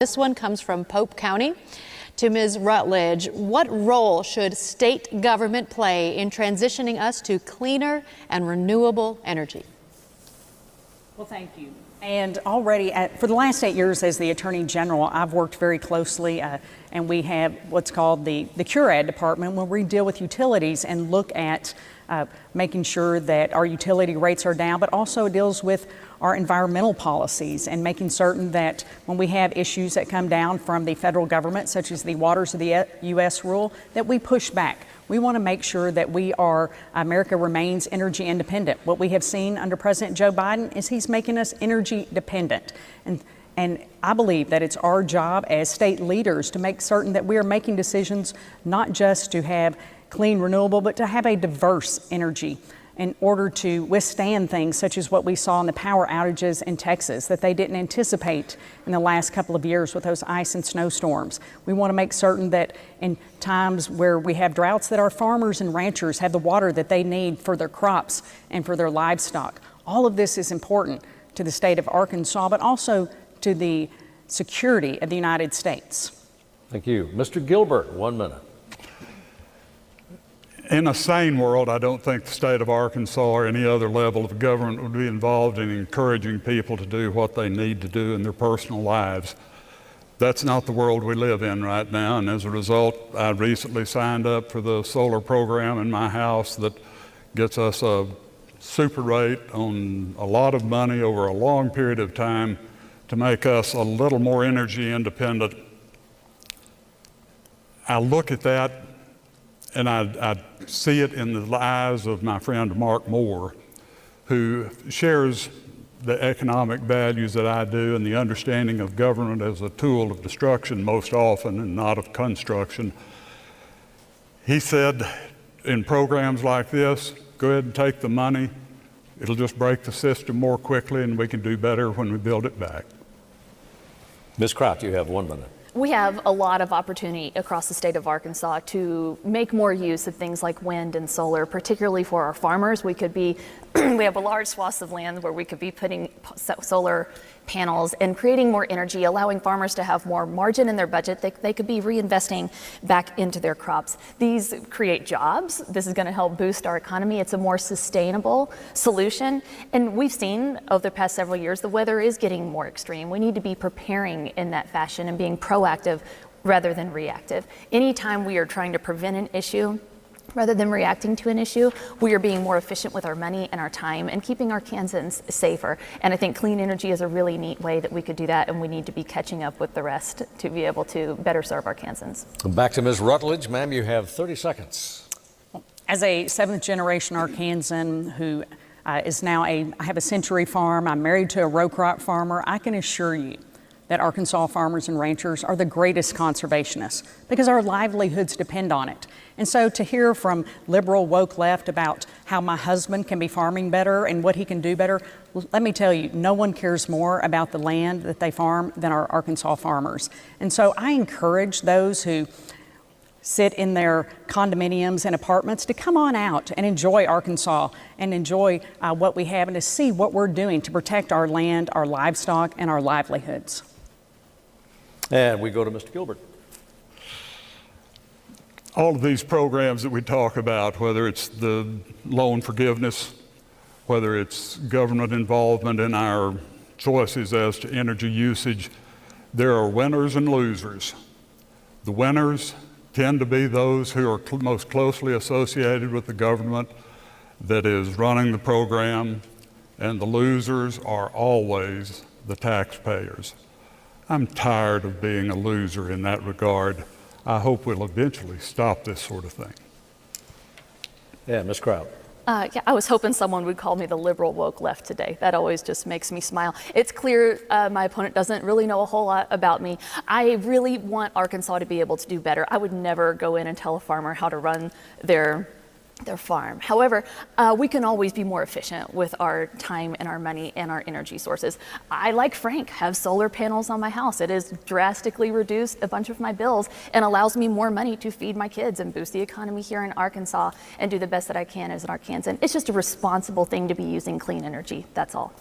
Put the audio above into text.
This one comes from Pope County. To Ms. Rutledge, what role should state government play in transitioning us to cleaner and renewable energy? Well, thank you. And already for the last 8 years as the Attorney General, I've worked very closely and we have what's called the CURAD department where we deal with utilities and look at making sure that our utility rates are down, but also it deals with our environmental policies and making certain that when we have issues that come down from the federal government, such as the Waters of the U.S. rule, that we push back. We want to make sure that America remains energy independent. What we have seen under President Joe Biden is he's making us energy dependent. And I believe that it's our job as state leaders to make certain that we are making decisions not just to have clean, renewable, but to have a diverse energy in order to withstand things such as what we saw in the power outages in Texas that they didn't anticipate in the last couple of years with those ice and snowstorms. We want to make certain that in times where we have droughts that our farmers and ranchers have the water that they need for their crops and for their livestock. All of this is important to the state of Arkansas, but also to the security of the United States. Thank you. Mr. Gilbert, 1 minute. In a sane world, I don't think the state of Arkansas or any other level of government would be involved in encouraging people to do what they need to do in their personal lives. That's not the world we live in right now, and as a result, I recently signed up for the solar program in my house that gets us a super rate on a lot of money over a long period of time to make us a little more energy independent. I look at that and I see it in the eyes of my friend Mark Moore, who shares the economic values that I do and the understanding of government as a tool of destruction most often and not of construction. He said in programs like this, go ahead and take the money. It'll just break the system more quickly and we can do better when we build it back. Ms. Kraft, you have 1 minute. We have a lot of opportunity across the state of Arkansas to make more use of things like wind and solar, particularly for our farmers. We have a large swath of land where we could be putting solar panels and creating more energy, allowing farmers to have more margin in their budget. They could be reinvesting back into their crops. These create jobs. This is going to help boost our economy. It's a more sustainable solution. And we've seen over the past several years, the weather is getting more extreme. We need to be preparing in that fashion and being proactive rather than reactive. Anytime we are trying to prevent an issue, rather than reacting to an issue, we are being more efficient with our money and our time and keeping our Kansans safer. And I think clean energy is a really neat way that we could do that, and we need to be catching up with the rest to be able to better serve our Kansans. Back to Ms. Rutledge. Ma'am, you have 30 seconds. As a 7th generation Arkansan who is now I have a century farm, I'm married to a row crop farmer, I can assure you that Arkansas farmers and ranchers are the greatest conservationists because our livelihoods depend on it. And so to hear from liberal woke left about how my husband can be farming better and what he can do better, let me tell you, no one cares more about the land that they farm than our Arkansas farmers. And so I encourage those who sit in their condominiums and apartments to come on out and enjoy Arkansas and enjoy what we have and to see what we're doing to protect our land, our livestock, and our livelihoods. And we go to Mr. Gilbert. All of these programs that we talk about, whether it's the loan forgiveness, whether it's government involvement in our choices as to energy usage, there are winners and losers. The winners tend to be those who are most closely associated with the government that is running the program, and the losers are always the taxpayers. I'm tired of being a loser in that regard. I hope we'll eventually stop this sort of thing. Yeah, Ms. Kraut. Yeah, I was hoping someone would call me the liberal woke left today. That always just makes me smile. It's clear my opponent doesn't really know a whole lot about me. I really want Arkansas to be able to do better. I would never go in and tell a farmer how to run their farm. However, we can always be more efficient with our time and our money and our energy sources. I, like Frank, have solar panels on my house. It has drastically reduced a bunch of my bills and allows me more money to feed my kids and boost the economy here in Arkansas and do the best that I can as an Arkansan. It's just a responsible thing to be using clean energy. That's all.